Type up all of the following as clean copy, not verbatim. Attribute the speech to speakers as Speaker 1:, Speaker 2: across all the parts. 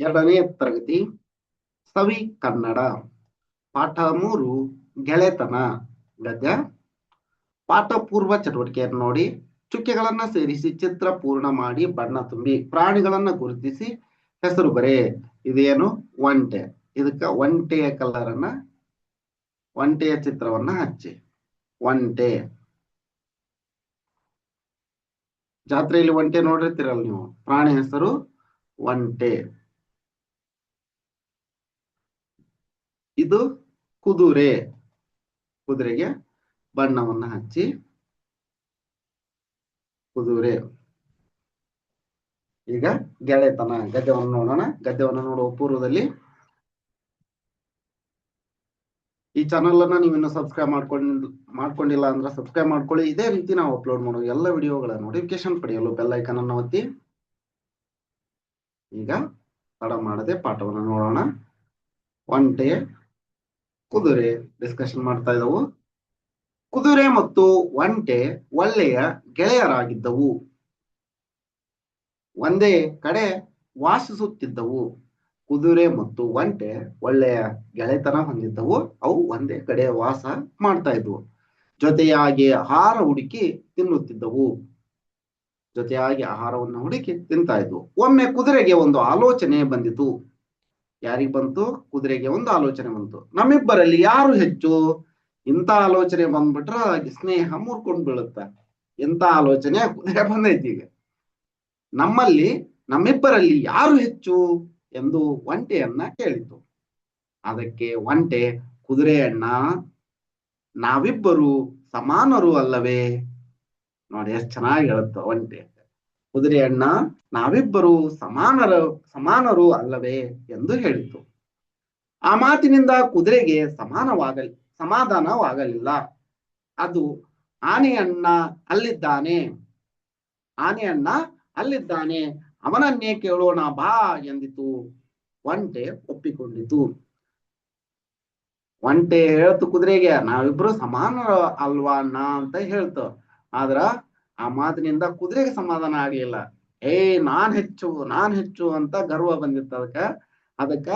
Speaker 1: ಎರಡನೇ ತರಗತಿ ಸವಿ ಕನ್ನಡ ಪಾಠ 3 ಗೆಳೆತನ ಗದ್ಯ. ಪಾಠ ಪೂರ್ವ ಚಟುವಟಿಕೆಯನ್ನು ನೋಡಿ ಚುಕ್ಕೆಗಳನ್ನ ಸೇರಿಸಿ ಚಿತ್ರ ಪೂರ್ಣ ಮಾಡಿ ಬಣ್ಣ ತುಂಬಿ ಪ್ರಾಣಿಗಳನ್ನ ಗುರುತಿಸಿ ಹೆಸರು ಬರೆ. ಇದೇನು ಒಂಟೆ, ಇದಕ್ಕ ಒಂಟೆಯ ಕಲರನ್ನ ಒಂಟೆಯ ಚಿತ್ರವನ್ನ ಹಚ್ಚಿ. ಒಂಟೆ ಜಾತ್ರೆಯಲ್ಲಿ ಒಂಟೆ ನೋಡಿರ್ತೀರಲ್ಲ ನೀವು, ಪ್ರಾಣಿ ಹೆಸರು ಒಂಟೆ. ಇದು ಕುದುರೆ, ಕುದುರೆಗೆ ಬಣ್ಣವನ್ನ ಹಚ್ಚಿ ಕುದುರೆ. ಈಗ ಗೆಳೆತನ ಗದ್ಯವನ್ನು ನೋಡೋಣ. ಗದ್ಯವನ್ನು ನೋಡುವ ಪೂರ್ವದಲ್ಲಿ ಈ ಚಾನಲ್ ಅನ್ನ ನೀವಿನ್ನು ಸಬ್ಸ್ಕ್ರೈಬ್ ಮಾಡ್ಕೊಂಡಿಲ್ಲ ಅಂದ್ರೆ ಸಬ್ಸ್ಕ್ರೈಬ್ ಮಾಡ್ಕೊಳ್ಳಿ. ಇದೇ ರೀತಿ ನಾವು ಅಪ್ಲೋಡ್ ಮಾಡೋ ಎಲ್ಲ ವಿಡಿಯೋಗಳ ನೋಟಿಫಿಕೇಶನ್ ಪಡೆಯಲು ಬೆಲ್ ಐಕಾನ್ ಅನ್ನು ಒತ್ತಿ. ಈಗ ತಡ ಮಾಡದೆ ಪಾಠವನ್ನು ನೋಡೋಣ. ಒಂಟೆ, ಕುದುರೆ ಡಿಸ್ಕಷನ್ ಮಾಡ್ತಾ ಇದ್ದವು. ಕುದುರೆ ಮತ್ತು ಒಂಟೆ ಒಳ್ಳೆಯ ಗೆಳೆಯರಾಗಿದ್ದವು. ಒಂದೇ ಕಡೆ ವಾಸಿಸುತ್ತಿದ್ದವು. ಕುದುರೆ ಮತ್ತು ಒಂಟೆ ಒಳ್ಳೆಯ ಗೆಳೆತನ ಹೊಂದಿದ್ದವು. ಅವು ಒಂದೇ ಕಡೆ ವಾಸ ಮಾಡ್ತಾ ಇದ್ವು. ಜೊತೆಯಾಗಿ ಆಹಾರ ಹುಡುಕಿ ತಿನ್ನುತ್ತಿದ್ದವು. ಜೊತೆಯಾಗಿ ಆಹಾರವನ್ನು ಹುಡುಕಿ ತಿಂತಾ ಇದ್ವು. ಒಮ್ಮೆ ಕುದುರೆಗೆ ಒಂದು ಆಲೋಚನೆ ಬಂದಿತು. ಯಾರಿಗೆ ಬಂತು? ಕುದುರೆಗೆ ಒಂದು ಆಲೋಚನೆ ಬಂತು. ನಮ್ಮಿಬ್ಬರಲ್ಲಿ ಯಾರು ಹೆಚ್ಚು? ಇಂಥ ಆಲೋಚನೆ ಬಂದ್ಬಿಟ್ರ ಸ್ನೇಹ ಮುರ್ಕೊಂಡ್ ಬೀಳುತ್ತ. ಇಂಥ ಆಲೋಚನೆ ಕುದುರೆ ಬಂದೈತಿ. ಈಗ ನಮ್ಮಿಬ್ಬರಲ್ಲಿ ಯಾರು ಹೆಚ್ಚು ಎಂದು ಒಂಟೆಯನ್ನ ಕೇಳಿತು. ಅದಕ್ಕೆ ಒಂಟೆ, ಕುದುರೆಯಣ್ಣ, ನಾವಿಬ್ಬರು ಸಮಾನರು ಅಲ್ಲವೇ? ನೋಡಿ ಎಷ್ಟು ಚೆನ್ನಾಗಿ ಹೇಳುತ್ತ ಒಂಟೆ. ಕುದುರೆಯಣ್ಣ, ನಾವಿಬ್ಬರು ಸಮಾನರು ಅಲ್ಲವೇ ಎಂದು ಹೇಳಿತು. ಆ ಮಾತಿನಿಂದ ಕುದುರೆಗೆ ಸಮಾಧಾನವಾಗಲಿಲ್ಲ. ಅದು ಆನೆಯಣ್ಣ ಅಲ್ಲಿದ್ದಾನೆ, ಅವನನ್ನೇ ಕೇಳೋಣ ಬಾ ಎಂದಿತು. ಒಂಟೆ ಒಪ್ಪಿಕೊಂಡಿತು. ಒಂಟೆ ಹೇಳ್ತು ಕುದುರೆಗೆ, ನಾವಿಬ್ರು ಸಮಾನರ ಅಲ್ವಾ ಅಣ್ಣ ಅಂತ ಹೇಳ್ತು. ಆದ್ರ ಆ ಮಾತಿನಿಂದ ಕುದುರೆಗೆ ಸಮಾಧಾನ ಆಗ್ಲಿಲ್ಲ. ನಾನ್ ಹೆಚ್ಚು ಅಂತ ಗರ್ವ ಬಂದಿತ್ತು ಅದಕ್ಕ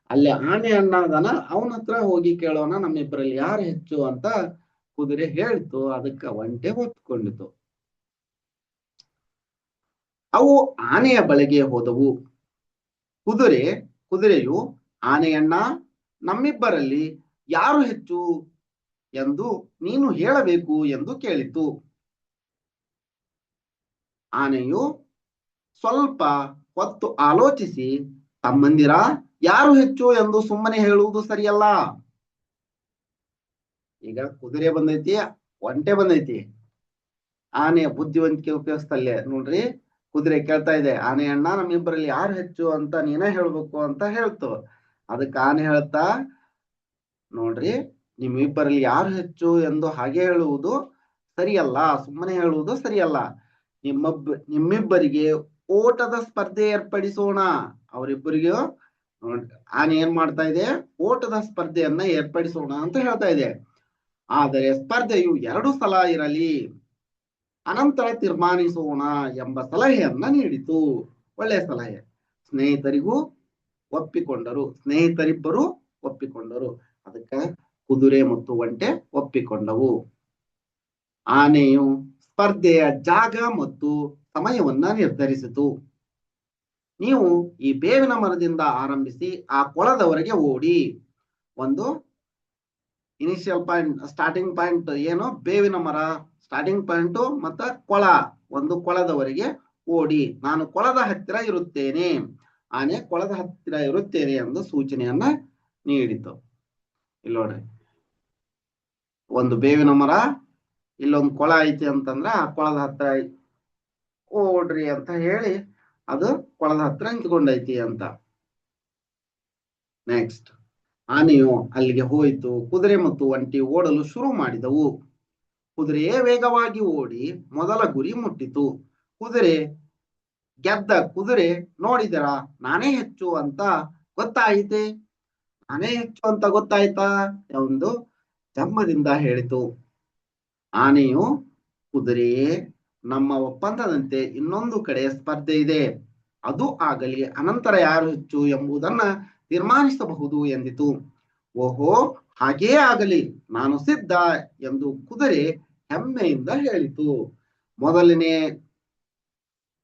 Speaker 1: ಅಲ್ಲಿ ಆನೆ ಅಣ್ಣ ಅದಾನ, ಅವನ ಹತ್ರ ಹೋಗಿ ಕೇಳೋಣ ನಮ್ಮಿಬ್ಬರಲ್ಲಿ ಯಾರು ಹೆಚ್ಚು ಅಂತ ಕುದುರೆ ಹೇಳ್ತು. ಅದಕ್ಕ ಒಂಟೆ ಒಪ್ಪಿಕೊಂಡಿತು. ಅವು ಆನೆಯ ಬಳಿಗೆ ಹೋದವು. ಕುದುರೆಯು ಆನೆಯಣ್ಣ, ನಮ್ಮಿಬ್ಬರಲ್ಲಿ ಯಾರು ಹೆಚ್ಚು ಎಂದು ನೀನು ಹೇಳಬೇಕು ಎಂದು ಕೇಳಿತು. ಆನೆಯು ಸ್ವಲ್ಪ ಹೊತ್ತು ಆಲೋಚಿಸಿ, ತಮ್ಮಂದಿರ ಯಾರು ಹೆಚ್ಚು ಎಂದು ಸುಮ್ಮನೆ ಹೇಳುವುದು ಸರಿಯಲ್ಲ. ಈಗ ಕುದುರೆ ಬಂದೈತಿ, ಒಂಟೆ ಬಂದೈತಿ. ಆನೆ ಬುದ್ಧಿವಂತಿಕೆ ಉಪಯೋಗಿಸ್ತಲ್ಲೇ ನೋಡ್ರಿ. ಕುದುರೆ ಕೇಳ್ತಾ ಇದೆ, ಆನೆ ಅಣ್ಣ ನಮ್ಮಿಬ್ಬರಲ್ಲಿ ಯಾರು ಹೆಚ್ಚು ಅಂತ ನೀನೇ ಹೇಳ್ಬೇಕು ಅಂತ ಹೇಳ್ತು. ಅದಕ್ಕೆ ಆನೆ ಹೇಳ್ತಾ, ನೋಡ್ರಿ, ನಿಮ್ಮಿಬ್ಬರಲ್ಲಿ ಯಾರು ಹೆಚ್ಚು ಎಂದು ಹಾಗೆ ಹೇಳುವುದು ಸರಿಯಲ್ಲ, ಸುಮ್ಮನೆ ಹೇಳುವುದು ಸರಿಯಲ್ಲ. ನಿಮ್ಮಿಬ್ಬರಿಗೆ ಓಟದ ಸ್ಪರ್ಧೆ ಏರ್ಪಡಿಸೋಣ. ಅವರಿಬ್ಬರಿಗೂ ಆನೆ ಏನ್ ಮಾಡ್ತಾ ಇದೆ? ಓಟದ ಸ್ಪರ್ಧೆಯನ್ನ ಏರ್ಪಡಿಸೋಣ ಅಂತ ಹೇಳ್ತಾ ಇದೆ. ಆದರೆ ಸ್ಪರ್ಧೆಯು 2 ಸಲ ಇರಲಿ, ಅನಂತರ ತೀರ್ಮಾನಿಸೋಣ ಎಂಬ ಸಲಹೆಯನ್ನ ನೀಡಿತು. ಒಳ್ಳೆಯ ಸಲಹೆ. ಸ್ನೇಹಿತರಿಬ್ಬರು ಒಪ್ಪಿಕೊಂಡರು. ಅದಕ್ಕೆ ಕುದುರೆ ಮತ್ತು ಒಂಟೆ ಒಪ್ಪಿಕೊಂಡವು. ಆನೆಯು ಸ್ಪರ್ಧೆಯ ಜಾಗ ಮತ್ತು ಸಮಯವನ್ನ ನಿರ್ಧರಿಸಿತು. ನೀವು ಈ ಬೇವಿನ ಮರದಿಂದ ಆರಂಭಿಸಿ ಆ ಕೊಳದವರೆಗೆ ಓಡಿ. ಒಂದು ಇನಿಷಿಯಲ್ ಪಾಯಿಂಟ್, ಸ್ಟಾರ್ಟಿಂಗ್ ಪಾಯಿಂಟ್ ಏನು? ಬೇವಿನ ಮರ ಸ್ಟಾರ್ಟಿಂಗ್ ಪಾಯಿಂಟ್ ಮತ್ತ ಒಂದು ಕೊಳದವರೆಗೆ ಓಡಿ. ನಾನು ಕೊಳದ ಹತ್ತಿರ ಇರುತ್ತೇನೆ. ಆನೆ ಕೊಳದ ಹತ್ತಿರ ಇರುತ್ತೇನೆ ಎಂದು ಸೂಚನೆಯನ್ನ ನೀಡಿತು. ಇಲ್ಲಿ ನೋಡ್ರಿ, ಒಂದು ಬೇವಿನ ಮರ, ಇಲ್ಲೊಂದು ಕೊಳ ಐತಿ ಅಂತಂದ್ರ ಆ ಕೊಳದ ಹತ್ರ ಓಡ್ರಿ ಅಂತ ಹೇಳಿ ಅದು ಕೊಳದ ಹತ್ರ ನಿಂತ್ಕೊಂಡೈತಿ ಅಂತ. ನೆಕ್ಸ್ಟ್, ಆನೆಯು ಅಲ್ಲಿಗೆ ಹೋಯಿತು. ಕುದುರೆ ಮತ್ತು ಒಂಟಿ ಓಡಲು ಶುರು ಮಾಡಿದವು. ಕುದುರೆಯೇ ವೇಗವಾಗಿ ಓಡಿ ಮೊದಲ ಗುರಿ ಮುಟ್ಟಿತು. ಕುದುರೆ ನೋಡಿದರ ನಾನೇ ಹೆಚ್ಚು ಅಂತ ಗೊತ್ತಾಯ್ತಾ ಎಂದು ಜಮ್ಮದಿಂದ ಹೇಳಿತು. ಆನೆಯು, ಕುದುರೆಯೇ, ನಮ್ಮ ಒಪ್ಪಂದದಂತೆ ಇನ್ನೊಂದು ಕಡೆ ಸ್ಪರ್ಧೆ ಇದೆ. ಅದು ಆಗಲಿ ಅನಂತರ ಯಾರು ಹೆಚ್ಚು ಎಂಬುದನ್ನ ತೀರ್ಮಾನಿಸಬಹುದು ಎಂದಿತು. ಓಹೋ, ಹಾಗೇ ಆಗಲಿ, ನಾನು ಸಿದ್ಧ ಎಂದು ಕುದುರೆ ಹೆಮ್ಮೆಯಿಂದ ಹೇಳಿತು.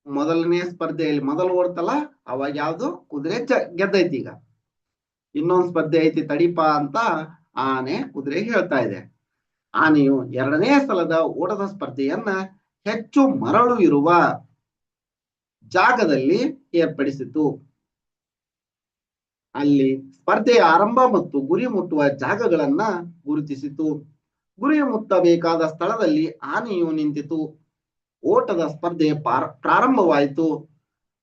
Speaker 1: ಮೊದಲನೇ ಸ್ಪರ್ಧೆಯಲ್ಲಿ ಮೊದಲು ಓಡ್ತಲ್ಲ, ಅವಾಗ ಯಾವ್ದು ಕುದುರೆ ಗೆದ್ದೈತಿ. ಈಗ ಇನ್ನೊಂದು ಸ್ಪರ್ಧೆ ಐತಿ ತಡಿಪ ಅಂತ ಆನೆ ಕುದುರೆ ಹೇಳ್ತಾ ಇದೆ. ಆನೆಯು ಎರಡನೇ ಸಲದ ಓಟದ ಸ್ಪರ್ಧೆಯನ್ನ ಹೆಚ್ಚು ಮರಳು ಇರುವ ಜಾಗದಲ್ಲಿ ಏರ್ಪಡಿಸಿತು. ಅಲ್ಲಿ ಸ್ಪರ್ಧೆಯ ಆರಂಭ ಮತ್ತು ಗುರಿ ಮುಟ್ಟುವ ಜಾಗಗಳನ್ನ ಗುರುತಿಸಿತು. ಗುರಿ ಮುಟ್ಟಬೇಕಾದ ಸ್ಥಳದಲ್ಲಿ ಆನೆಯು ನಿಂತಿತು. ಓಟದ ಸ್ಪರ್ಧೆ ಪ್ರಾರಂಭವಾಯಿತು.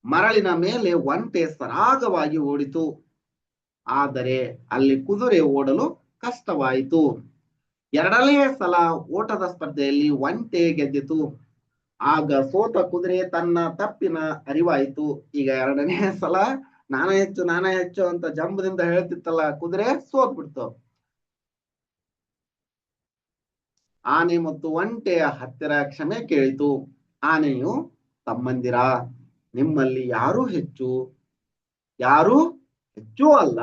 Speaker 1: ಮರಳಿನ ಮೇಲೆ ಒಂಟೆ ಸರಾಗವಾಗಿ ಓಡಿತು. ಆದರೆ ಅಲ್ಲಿ ಕುದುರೆ ಓಡಲು ಕಷ್ಟವಾಯಿತು. ಎರಡನೇ ಸಲ ಓಟದ ಸ್ಪರ್ಧೆಯಲ್ಲಿ ಒಂಟೆ ಗೆದ್ದಿತು. ಆಗ ಸೋತ ಕುದುರೆ ತನ್ನ ತಪ್ಪಿನ ಅರಿವಾಯಿತು. ಈಗ ಎರಡನೇ ಸಲ ನಾನ ಹೆಚ್ಚು ಅಂತ ಜಂಬದಿಂದ ಹೇಳ್ತಿತ್ತಲ್ಲ ಕುದುರೆ, ಸೋತ್ಬಿಡ್ತು. ಆನೆ ಮತ್ತು ಒಂಟೆಯ ಹತ್ತಿರ ಕ್ಷಮೆ ಕೇಳಿತು. ಆನೆಯು, ತಮ್ಮಂದಿರ, ನಿಮ್ಮಲ್ಲಿ ಯಾರು ಹೆಚ್ಚು ಅಲ್ಲ,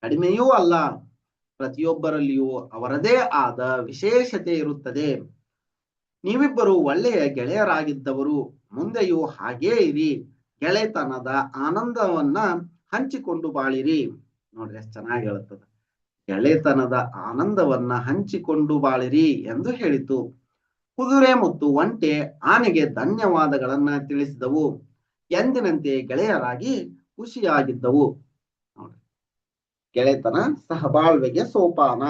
Speaker 1: ಕಡಿಮೆಯೂ ಅಲ್ಲ. ಪ್ರತಿಯೊಬ್ಬರಲ್ಲಿಯೂ ಅವರದೇ ಆದ ವಿಶೇಷತೆ ಇರುತ್ತದೆ. ನೀವಿಬ್ಬರು ಒಳ್ಳೆಯ ಗೆಳೆಯರಾಗಿದ್ದವರು. ಮುಂದೆಯೂ ಹಾಗೇ ಇರಿ. ಗೆಳೆತನದ ಆನಂದವನ್ನ ಹಂಚಿಕೊಂಡು ಬಾಳಿರಿ. ನೋಡ್ರಿ ಎಷ್ಟು ಚೆನ್ನಾಗಿ ಹೇಳುತ್ತದೆ. ಗೆಳೆತನದ ಆನಂದವನ್ನ ಹಂಚಿಕೊಂಡು ಬಾಳಿರಿ ಎಂದು ಹೇಳಿತು. ಕುದುರೆ ಮತ್ತು ಒಂಟೆ ಆನೆಗೆ ಧನ್ಯವಾದಗಳನ್ನ ತಿಳಿಸಿದವು. ಎಂದಿನಂತೆ ಗೆಳೆಯರಾಗಿ ಖುಷಿಯಾಗಿದ್ದವು. ನೋಡ್ರಿ, ಗೆಳೆತನ ಸಹಬಾಳ್ವೆಗೆ ಸೋಪಾನ.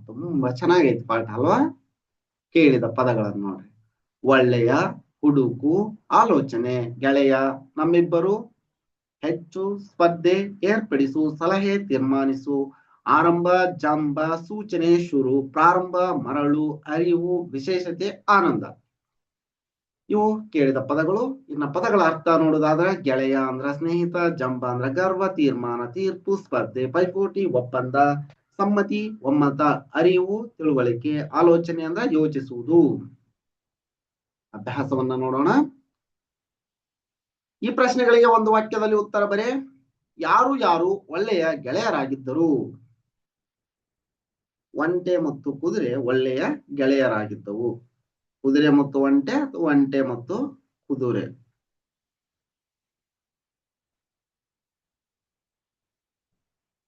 Speaker 1: ತುಂಬಾ ಚೆನ್ನಾಗೈತಿ ಪಾಠ ಅಲ್ವಾ? ಕೇಳಿದ ಪದಗಳನ್ನು ನೋಡ್ರಿ. ಒಳ್ಳೆಯ, ಹುಡುಕು, ಆಲೋಚನೆ, ಗೆಳೆಯ, ನಮ್ಮಿಬ್ಬರು, ಹೆಚ್ಚು, ಸ್ಪರ್ಧೆ, ಏರ್ಪಡಿಸು, ಸಲಹೆ, ತೀರ್ಮಾನಿಸು, ಆರಂಭ, ಜಂಬ, ಸೂಚನೆ, ಶುರು, ಪ್ರಾರಂಭ, ಮರಳು, ಅರಿವು, ವಿಶೇಷತೆ, ಆನಂದ. ಇವು ಕೇಳಿದ ಪದಗಳು. ಇನ್ನ ಪದಗಳ ಅರ್ಥ ನೋಡುದಾದ್ರೆ, ಗೆಳೆಯ ಅಂದ್ರ ಸ್ನೇಹಿತ, ಜಂಬ ಅಂದ್ರ ಗರ್ವ, ತೀರ್ಮಾನ, ತೀರ್ಪು, ಸ್ಪರ್ಧೆ, ಪೈಪೋಟಿ, ಒಪ್ಪಂದ, ಸಮ್ಮತಿ, ಒಮ್ಮತ, ಅರಿವು, ತಿಳುವಳಿಕೆ, ಆಲೋಚನೆ ಅಂದ್ರ ಯೋಚಿಸುವುದು. ಅಭ್ಯಾಸವನ್ನ ನೋಡೋಣ. ಈ ಪ್ರಶ್ನೆಗಳಿಗೆ ಒಂದು ವಾಕ್ಯದಲ್ಲಿ ಉತ್ತರ ಬರೆ. ಯಾರು ಒಳ್ಳೆಯ ಗೆಳೆಯರಾಗಿದ್ದರು? ಒಂಟೆ ಮತ್ತು ಕುದುರೆ ಒಳ್ಳೆಯ ಗೆಳೆಯರಾಗಿದ್ದವು. ಕುದುರೆ ಮತ್ತು ಒಂಟೆ, ಒಂಟೆ ಮತ್ತು ಕುದುರೆ.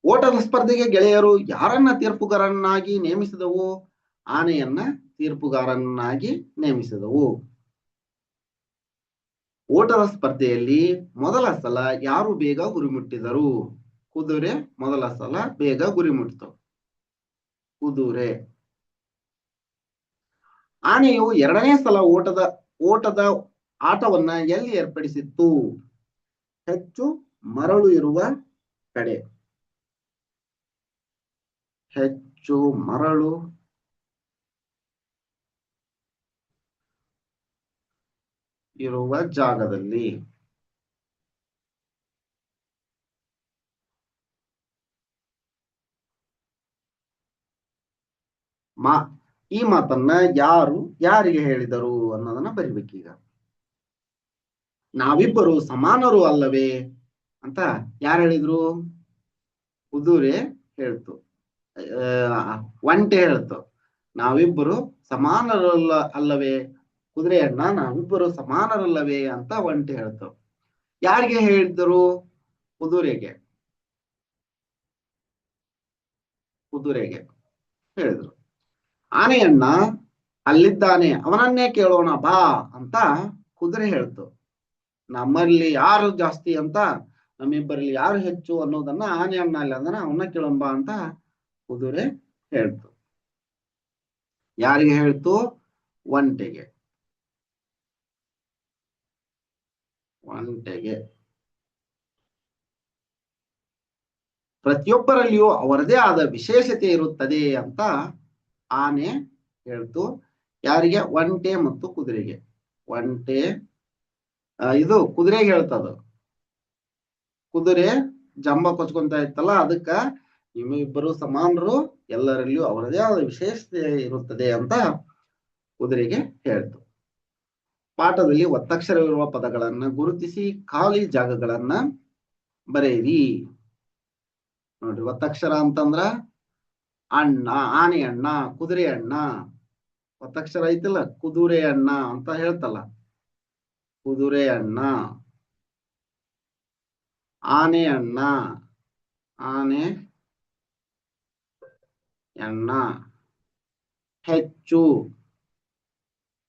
Speaker 1: ಓಟದ ಸ್ಪರ್ಧೆಗೆ ಗೆಳೆಯರು ಯಾರನ್ನ ತೀರ್ಪುಗಾರನ್ನಾಗಿ ನೇಮಿಸಿದವು? ಆನೆಯನ್ನ ತೀರ್ಪುಗಾರನ್ನಾಗಿ ನೇಮಿಸಿದವು. ಓಟದ ಸ್ಪರ್ಧೆಯಲ್ಲಿ ಮೊದಲ ಸಲ ಯಾರು ಬೇಗ ಗುರಿ ಮುಟ್ಟಿದರು? ಕುದುರೆ ಮೊದಲ ಸಲ ಬೇಗ ಗುರಿ ಮುಟ್ಟಿತು. ಕುದುರೆ. ಆನೆಯು ಎರಡನೇ ಸಲ ಓಟದ ಆಟವನ್ನ ಎಲ್ಲಿ ಏರ್ಪಡಿಸಿತ್ತು? ಹೆಚ್ಚು ಮರಳು ಇರುವ ಕಡೆ. ಹೆಚ್ಚು ಮರಳು ಇರುವ ಜಾಗದಲ್ಲಿ. ಈ ಮಾತನ್ನ ಯಾರಿಗೆ ಹೇಳಿದರು ಅನ್ನೋದನ್ನ ಬರಿಬೇಕೀಗ. ನಾವಿಬ್ಬರು ಸಮಾನರು ಅಲ್ಲವೇ ಅಂತ ಯಾರು ಹೇಳಿದ್ರು? ಕುದುರೆ ಹೇಳ್ತು. ಒಂಟೆ ಹೇಳ್ತು ನಾವಿಬ್ಬರು ಅಲ್ಲವೇ? ಕುದುರೆಯನ್ನ ನಾವಿಬ್ಬರು ಸಮಾನರಲ್ಲವೇ ಅಂತ ಒಂಟೆ ಹೇಳ್ತು. ಯಾರಿಗೆ ಹೇಳಿದ್ರು? ಕುದುರೆಗೆ ಹೇಳಿದ್ರು. ಆನೆಯನ್ನ, ಅಲ್ಲಿದ್ದಾನೆ, ಅವನನ್ನೇ ಕೇಳೋಣ ಬಾ ಅಂತ ಕುದುರೆ ಹೇಳ್ತು. ನಮ್ಮಲ್ಲಿ ಯಾರು ಜಾಸ್ತಿ ಅಂತ, ನಮ್ಮಿಬ್ಬರಲ್ಲಿ ಯಾರು ಹೆಚ್ಚು ಅನ್ನೋದನ್ನ ಆನೆಯನ್ನ ಅಲ್ಲಿ ಅಂದ್ರೆ ಅವನ್ನ ಕೇಳೋಣ ಬಾ ಅಂತ ಕುದುರೆ ಹೇಳ್ತು. ಯಾರಿಗೆ ಹೇಳ್ತು? ಒಂಟೆಗೆ. ಪ್ರತಿಯೊಬ್ಬರಲ್ಲಿಯೂ ಅವರದೇ ಆದ ವಿಶೇಷತೆ ಇರುತ್ತದೆ ಅಂತ ಆನೆ ಹೇಳ್ತು. ಯಾರಿಗೆ? ಒಂಟೆ ಮತ್ತು ಕುದುರೆಗೆ. ಒಂಟೆ ಇದು ಕುದುರೆಗೆ ಹೇಳ್ತದ. ಕುದುರೆ ಜಂಬ ಕೊಚ್ಕೊಂತ ಇತ್ತಲ್ಲ, ಅದಕ್ಕ ನಿಮ್ಮಿಬ್ಬರು ಸಮಾನರು, ಎಲ್ಲರಲ್ಲಿಯೂ ಅವರದೇ ಆದ ವಿಶೇಷತೆ ಇರುತ್ತದೆ ಅಂತ ಕುದುರೆಗೆ ಹೇಳ್ತು. ಪಾಠದಲ್ಲಿ ಒತ್ತಕ್ಷರವಿರುವ ಪದಗಳನ್ನ ಗುರುತಿಸಿ ಖಾಲಿ ಜಾಗಗಳನ್ನ ಬರೆಯಿರಿ. ನೋಡ್ರಿ, ಒತ್ತಕ್ಷರ ಅಂತಂದ್ರ ಅಣ್ಣ, ಆನೆ ಅಣ್ಣ, ಕುದುರೆ ಅಣ್ಣ. ಒತ್ತಕ್ಷರ ಐತಿಲ್ಲ, ಕುದುರೆ ಅಣ್ಣ ಅಂತ ಹೇಳ್ತಲ್ಲ, ಕುದುರೆ ಅಣ್ಣ. ಆನೆ ಅಣ್ಣ, ಆನೆ ಅಣ್ಣ. ಹೆಚ್ಚು,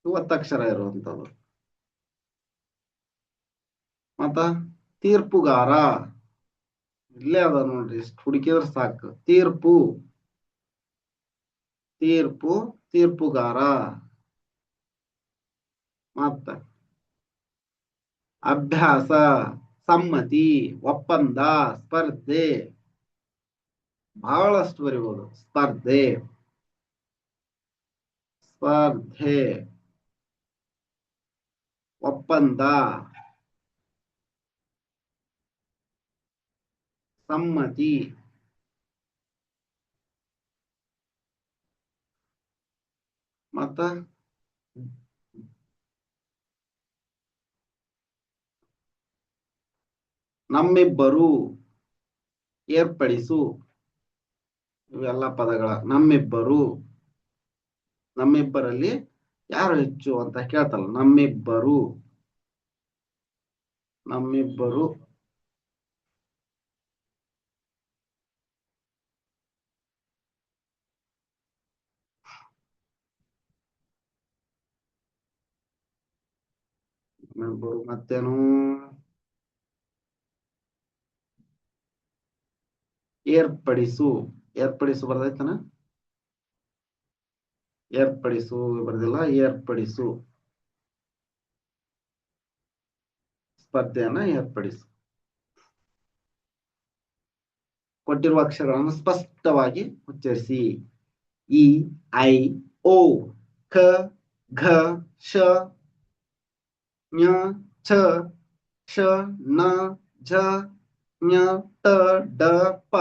Speaker 1: ಒತ್ತಕ್ಷರ ಇರುವಂತದ್ದು. ಮತ್ತ ತೀರ್ಪುಗಾರ, ಇಲ್ಲೇ ಅದ ನೋಡ್ರಿ, ಎಷ್ಟು ಹುಡುಕಿದ್ರೆ ಸಾಕು. ತೀರ್ಪು, ತೀರ್ಪು, ತೀರ್ಪುಗಾರ. ಮತ್ತ ಅಭ್ಯಾಸ, ಸಮ್ಮತಿ, ಒಪ್ಪಂದ, ಸ್ಪರ್ಧೆ. ಬಹಳಷ್ಟು ಬರಿಬಹುದು. ಸ್ಪರ್ಧೆ, ಸ್ಪರ್ಧೆ, ಒಪ್ಪಂದ, ಸಮ್ಮತಿ. ಮತ್ತ ನಮ್ಮಿಬ್ಬರು, ಏರ್ಪಡಿಸು. ಇವೆಲ್ಲ ಪದಗಳ. ನಮ್ಮಿಬ್ಬರು, ನಮ್ಮಿಬ್ಬರಲ್ಲಿ ಯಾರು ಹೆಚ್ಚು ಅಂತ ಕೇಳ್ತಲ್ಲ. ನಮ್ಮಿಬ್ಬರು, ನಮ್ಮಿಬ್ಬರು. ನಮ್ಮಿಬ್ಬರು. ಮತ್ತೇನು? ಏರ್ಪಡಿಸು, ಏರ್ಪಡಿಸು ಬರ್ದೈತನ? ಏರ್ಪಡಿಸು ಬರ್ದಿಲ್ಲ, ಏರ್ಪಡಿಸು. ಸ್ಪರ್ಧೆಯನ್ನ ಏರ್ಪಡಿಸು. ಕೊಟ್ಟಿರುವ ಅಕ್ಷರಗಳನ್ನು ಸ್ಪಷ್ಟವಾಗಿ ಉಚ್ಚರಿಸಿ. ಇ, ಐ, ಓ, ಕ, ಘ, ಶ, ಞ, ಛ, ಶ, ನ, ಝ, ಞ, ಟ, ಡ, ಪ.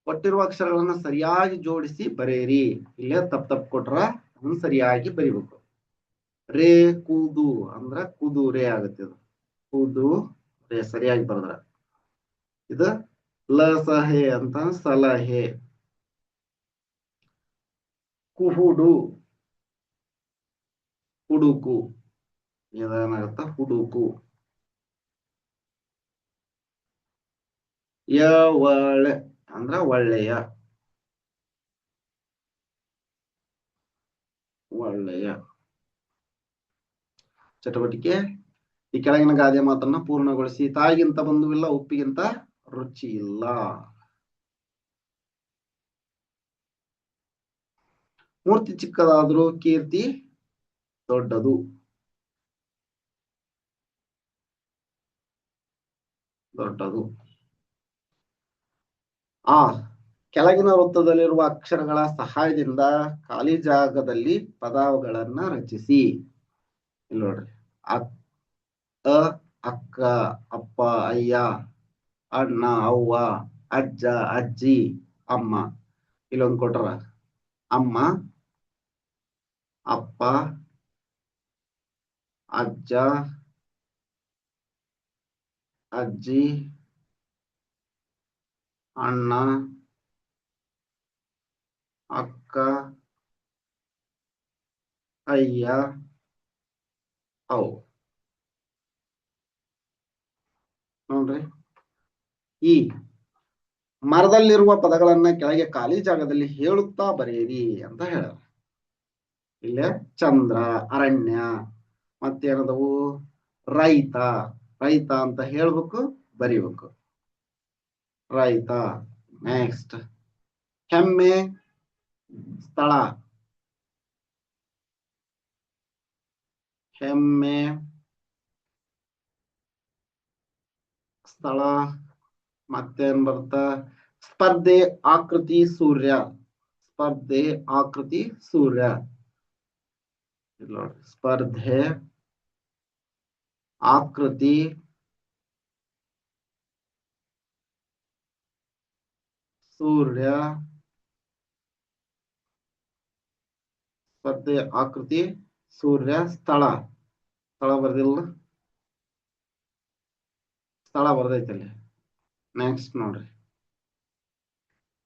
Speaker 1: ಕೊಟ್ಟಿರುವ ಅಕ್ಷರಗಳನ್ನು ಸರಿಯಾಗಿ ಜೋಡಿಸಿ ಬರೆಯಿರಿ. ಇಲ್ಲೇ ತಪ್ಪು ಕೊಟ್ರ ಅದನ್ನು ಸರಿಯಾಗಿ ಬರಿಬೇಕು. ರೇ, ಕೂದು ಅಂದ್ರ ಕುದುರೆ ಆಗುತ್ತೆ. ಇದು ಕೂದು ರೇ ಸರಿಯಾಗಿ ಬರದ್ರ. ಇದು ಲಸಹೆ ಅಂತ ಸಲಹೆ. ಕುಹುಡು, ಹುಡುಕು. ಏನಾಗತ್ತ? ಹುಡುಕು. ಯವಳೆ ಅಂದ್ರ ಒಳ್ಳೆಯ, ಒಳ್ಳೆಯ. ಚಟುವಟಿಕೆ. ಈ ಕೆಳಗಿನ ಗಾದೆ ಮಾತನ್ನ ಪೂರ್ಣಗೊಳಿಸಿ. ತಾಯಿಗಿಂತ ಬಂಧುವಿಲ್ಲ, ಉಪ್ಪಿಗಿಂತ ರುಚಿ ಇಲ್ಲ. ಮೂರ್ತಿ ಚಿಕ್ಕದಾದ್ರೂ ಕೀರ್ತಿ ದೊಡ್ಡದು, ದೊಡ್ಡದು. ಆ ಕೆಳಗಿನ ವೃತ್ತದಲ್ಲಿರುವ ಅಕ್ಷರಗಳ ಸಹಾಯದಿಂದ ಖಾಲಿ ಜಾಗದಲ್ಲಿ ಪದಗಳನ್ನ ರಚಿಸಿ. ಇಲ್ಲಿ ನೋಡ್ರಿ, ಅ, ಅಕ್ಕ, ಅಪ್ಪ, ಅಯ್ಯ, ಅಣ್ಣ, ಅವ್ವ, ಅಜ್ಜ, ಅಜ್ಜಿ, ಅಮ್ಮ. ಇಲ್ಲೊಂದು ಕೊಟ್ರ, ಅಮ್ಮ, ಅಪ್ಪ, ಅಜ್ಜ, ಅಜ್ಜಿ, ಅಣ್ಣ, ಅಕ್ಕ, ಅಯ್ಯ, ಅವು. ನೋಡ್ರಿ, ಈ ಮರದಲ್ಲಿರುವ ಪದಗಳನ್ನ ಕೆಳಗೆ ಖಾಲಿ ಜಾಗದಲ್ಲಿ ಹೇಳುತ್ತಾ ಬರೆಯಿರಿ ಅಂತ ಹೇಳ. ಇಲ್ಲೇ ಚಂದ್ರ, ಅರಣ್ಯ, ಮತ್ತೇನದವು? ರೈತ. ರೈತ ಅಂತ ಹೇಳ್ಬೇಕು, ಬರಿಬೇಕು. ರೈತ. ನೆಕ್ಸ್ಟ್, ಹೆಮ್ಮೆ, ಸ್ಥಳ. ಹೆಮ್ಮೆ, ಸ್ಥಳ. ಮತ್ತೇನ್ ಬರ್ತ? ಸ್ಪರ್ಧೆ, ಆಕೃತಿ, ಸೂರ್ಯ. ಸ್ಪರ್ಧೆ, ಆಕೃತಿ, ಸೂರ್ಯ. ಇಲ್ಲಿ ನೋಡ್ರಿ, ಸ್ಪರ್ಧೆ, ಆಕೃತಿ, ಸೂರ್ಯ. ಸ್ಪರ್ಧೆ, ಆಕೃತಿ, ಸೂರ್ಯ ಸ್ಥಳ ಸ್ಥಳ ಬರ್ದಿಲ್ಲ, ಸ್ಥಳ ಬರ್ದೈತಲ್ಲಿ. ನೆಕ್ಸ್ಟ್ ನೋಡ್ರಿ,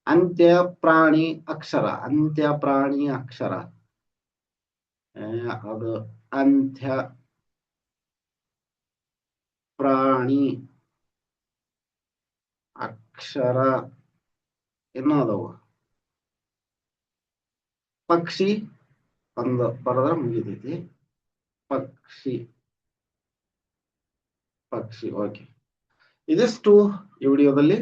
Speaker 1: ಅಂತ್ಯ ಪ್ರಾಣಿ ಅಕ್ಷರ. ಅಂತ್ಯ ಪ್ರಾಣಿ ಅಕ್ಷರ ಅದು ಅಂತ್ಯ ಪ್ರಾಣಿ ಅಕ್ಷರ ಇನ್ನೂ ಅದಾವು. ಪಕ್ಷಿ ಒಂದು ಬರದ್ರ ಮುಗಿದೈತಿ. ಪಕ್ಷಿ ಪಕ್ಷಿ ಓಕೆ. ಇದಿಷ್ಟು ಈ ವಿಡಿಯೋದಲ್ಲಿ.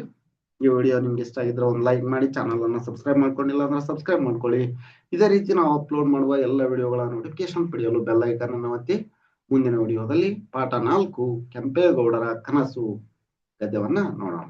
Speaker 1: ಈ ವಿಡಿಯೋ ನಿಮ್ಗೆ ಇಷ್ಟ ಆಗಿದ್ರೆ ಒಂದು ಲೈಕ್ ಮಾಡಿ, ಚಾನಲ್ ಅನ್ನು ಸಬ್ಸ್ಕ್ರೈಬ್ ಮಾಡ್ಕೊಂಡಿಲ್ಲ ಅಂದ್ರೆ ಸಬ್ಸ್ಕ್ರೈಬ್ ಮಾಡ್ಕೊಳ್ಳಿ. ಇದೇ ರೀತಿ ನಾವು ಅಪ್ಲೋಡ್ ಮಾಡುವ ಎಲ್ಲ ವಿಡಿಯೋಗಳ ನೋಟಿಫಿಕೇಶನ್ ಪಡೆಯಲು ಬೆಲ್ ಐಕಾನ್ ಅನ್ನು ಒತ್ತಿ. ಮುಂದಿನ ವಿಡಿಯೋದಲ್ಲಿ ಪಾಠ 4 ಕೆಂಪೇಗೌಡರ ಕನಸು ಗದ್ಯವನ್ನ ನೋಡೋಣ.